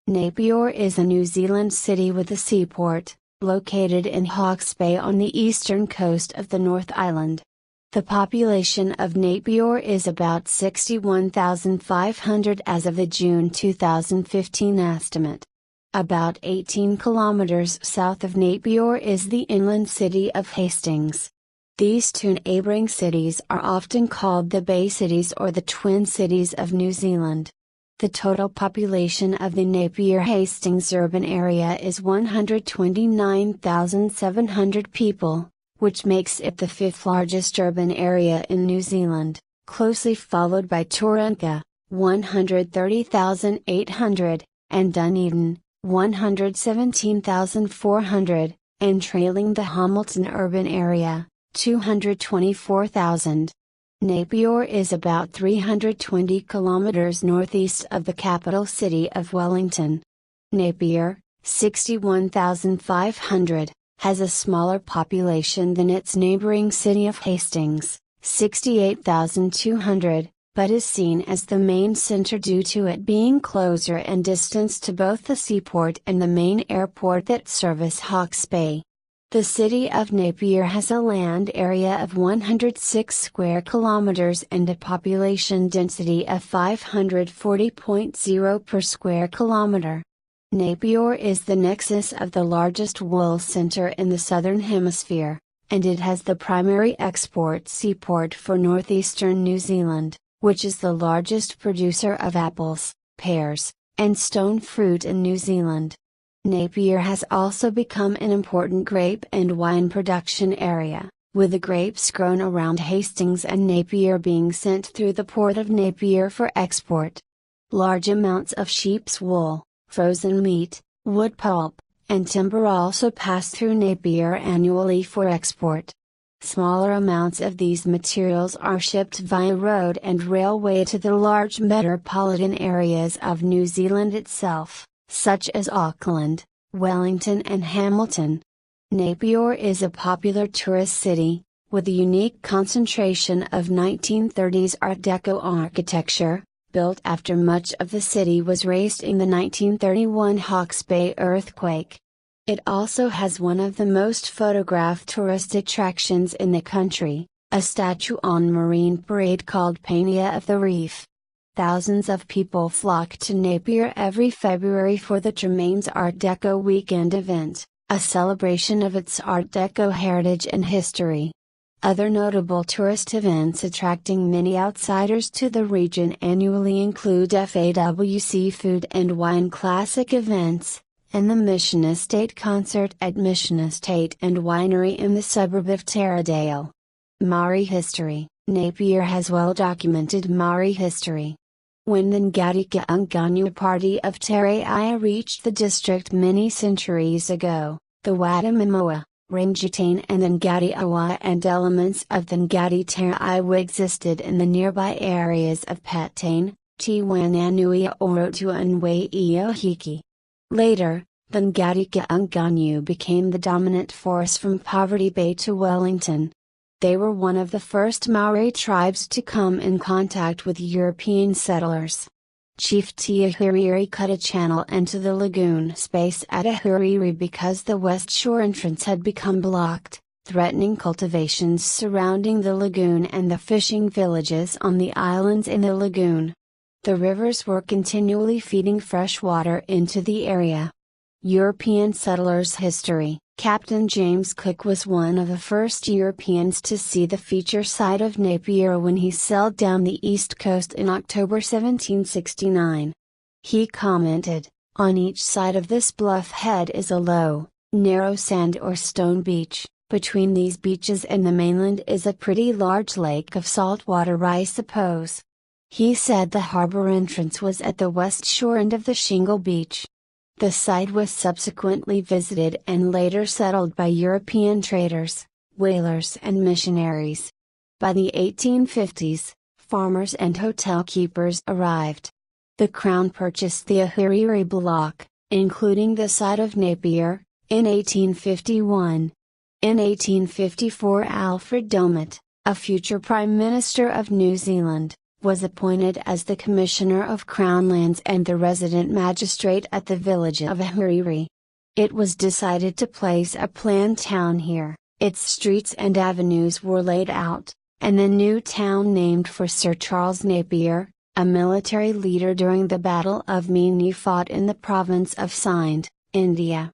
Napier is a New Zealand city with a seaport, located in Hawke's Bay on the eastern coast of the North Island. The population of Napier is about 61,500 as of the June 2015 estimate. About 18 kilometers south of Napier is the inland city of Hastings. These two neighbouring cities are often called the Bay Cities or the Twin Cities of New Zealand. The total population of the Napier-Hastings urban area is 129,700 people, which makes it the fifth largest urban area in New Zealand, closely followed by Tauranga, 130,800, and Dunedin, 117,400, and trailing the Hamilton urban area, 224,000. Napier is about 320 kilometers northeast of the capital city of Wellington. Napier, 61,500, has a smaller population than its neighboring city of Hastings, 68,200, but is seen as the main center due to it being closer in distance to both the seaport and the main airport that service Hawke's Bay. The city of Napier has a land area of 106 square kilometers and a population density of 540.0 per square kilometer. Napier is the nexus of the largest wool center in the southern hemisphere, and it has the primary export seaport for northeastern New Zealand, which is the largest producer of apples, pears, and stone fruit in New Zealand. Napier has also become an important grape and wine production area, with the grapes grown around Hastings and Napier being sent through the port of Napier for export. Large amounts of sheep's wool, frozen meat, wood pulp, and timber also pass through Napier annually for export. Smaller amounts of these materials are shipped via road and railway to the large metropolitan areas of New Zealand itself, such as Auckland, Wellington and Hamilton. Napier is a popular tourist city, with a unique concentration of 1930s Art Deco architecture, built after much of the city was razed in the 1931 Hawke's Bay earthquake. It also has one of the most photographed tourist attractions in the country, a statue on Marine Parade called Pania of the Reef. Thousands of people flock to Napier every February for the Tremaines Art Deco Weekend event, a celebration of its Art Deco heritage and history. Other notable tourist events attracting many outsiders to the region annually include FAW Seafood and Wine Classic events, and the Mission Estate concert at Mission Estate and Winery in the suburb of Taradale. Maori history. Napier has well-documented Maori history. When the Ngati Kaunganui party of Te Reo reached the district many centuries ago, the Watamoa, Rangitane and the Ngati Awa and elements of the Ngati Te Reo existed in the nearby areas of Petane, Te Wananui Orotua and Waiohiki. Later, the Ngati Kaunganui became the dominant force from Poverty Bay to Wellington. They were one of the first Maori tribes to come in contact with European settlers. Chief Te Ahuriri cut a channel into the lagoon space at Ahuriri because the west shore entrance had become blocked, threatening cultivations surrounding the lagoon and the fishing villages on the islands in the lagoon. The rivers were continually feeding fresh water into the area. European settlers' history. Captain James Cook was one of the first Europeans to see the feature site of Napier when he sailed down the east coast in October 1769. He commented, "On each side of this bluff head is a low, narrow sand or stone beach, between these beaches and the mainland is a pretty large lake of salt water I suppose." He said the harbor entrance was at the west shore end of the shingle beach. The site was subsequently visited and later settled by European traders, whalers and missionaries. By the 1850s, farmers and hotel keepers arrived. The Crown purchased the Ahuriri block, including the site of Napier, in 1851. In 1854 Alfred Domett, a future Prime Minister of New Zealand, was appointed as the Commissioner of Crown Lands and the resident magistrate at the village of Ahuriri. It was decided to place a planned town here, its streets and avenues were laid out, and the new town named for Sir Charles Napier, a military leader during the Battle of Meeanee fought in the province of Sindh, India.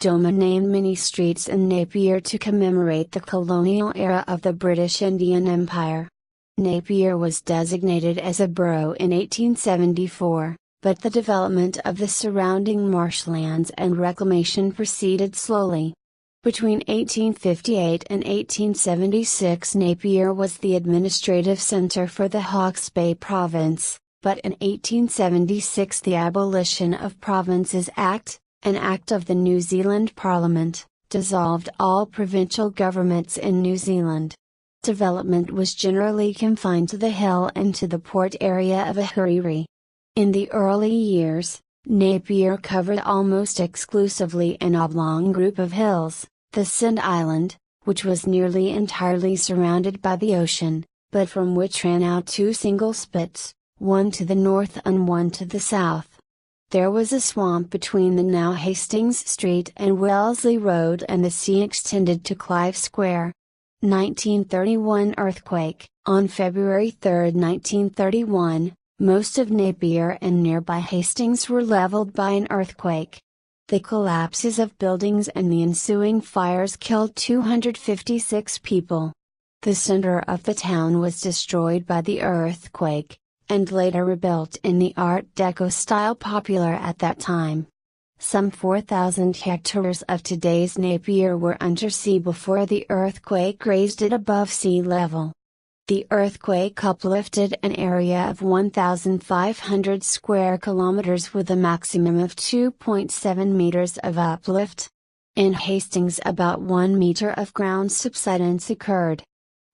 Domett named many streets in Napier to commemorate the colonial era of the British Indian Empire. Napier was designated as a borough in 1874, but the development of the surrounding marshlands and reclamation proceeded slowly. Between 1858 and 1876 Napier was the administrative centre for the Hawke's Bay province, but in 1876 the Abolition of Provinces Act, an act of the New Zealand Parliament, dissolved all provincial governments in New Zealand. Development was generally confined to the hill and to the port area of Ahuriri. In the early years, Napier covered almost exclusively an oblong group of hills, the Sindh Island, which was nearly entirely surrounded by the ocean, but from which ran out two single spits, one to the north and one to the south. There was a swamp between the now Hastings Street and Wellesley Road, and the sea extended to Clive Square. 1931 earthquake. On February 3, 1931, most of Napier and nearby Hastings were leveled by an earthquake. The collapses of buildings and the ensuing fires killed 256 people. The center of the town was destroyed by the earthquake, and later rebuilt in the Art Deco style popular at that time. Some 4,000 hectares of today's Napier were under sea before the earthquake raised it above sea level. The earthquake uplifted an area of 1,500 square kilometers with a maximum of 2.7 meters of uplift. In Hastings about 1 meter of ground subsidence occurred.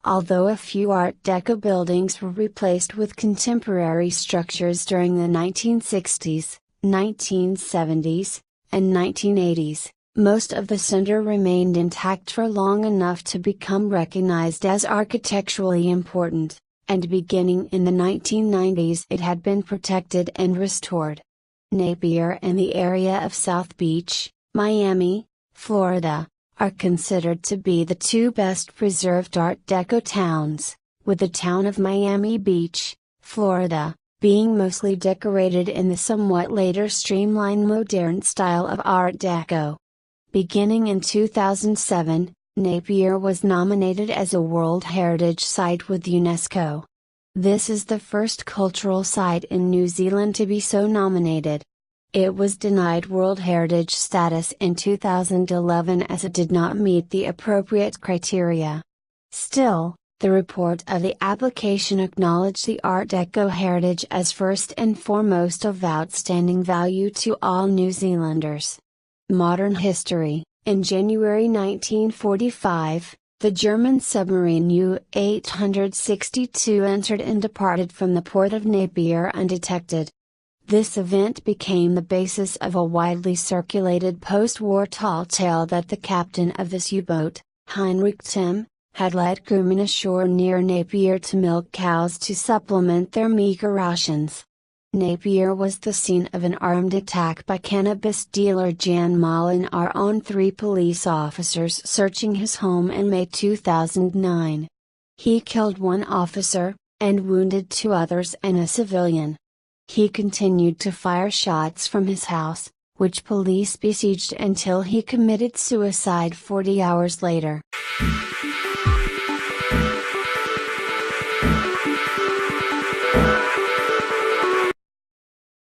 Although a few Art Deco buildings were replaced with contemporary structures during the 1960s, 1970s, and 1980s, most of the center remained intact for long enough to become recognized as architecturally important, and beginning in the 1990s it had been protected and restored. Napier and the area of South Beach, Miami, Florida, are considered to be the two best preserved Art Deco towns, with the town of Miami Beach, Florida, being mostly decorated in the somewhat later streamlined modern style of Art Deco. Beginning in 2007, Napier was nominated as a World Heritage Site with UNESCO. This is the first cultural site in New Zealand to be so nominated. It was denied World Heritage status in 2011 as it did not meet the appropriate criteria. Still, the report of the application acknowledged the Art Deco heritage as first and foremost of outstanding value to all New Zealanders. Modern history. In January 1945, the German submarine U-862 entered and departed from the port of Napier undetected. This event became the basis of a widely circulated post-war tall tale that the captain of this U-boat, Heinrich Timm, had led crewmen ashore near Napier to milk cows to supplement their meager rations. Napier was the scene of an armed attack by cannabis dealer Jan Molinar on 3 police officers searching his home in May 2009. He killed 1 officer, and wounded 2 others and a civilian. He continued to fire shots from his house, which police besieged until he committed suicide 40 hours later.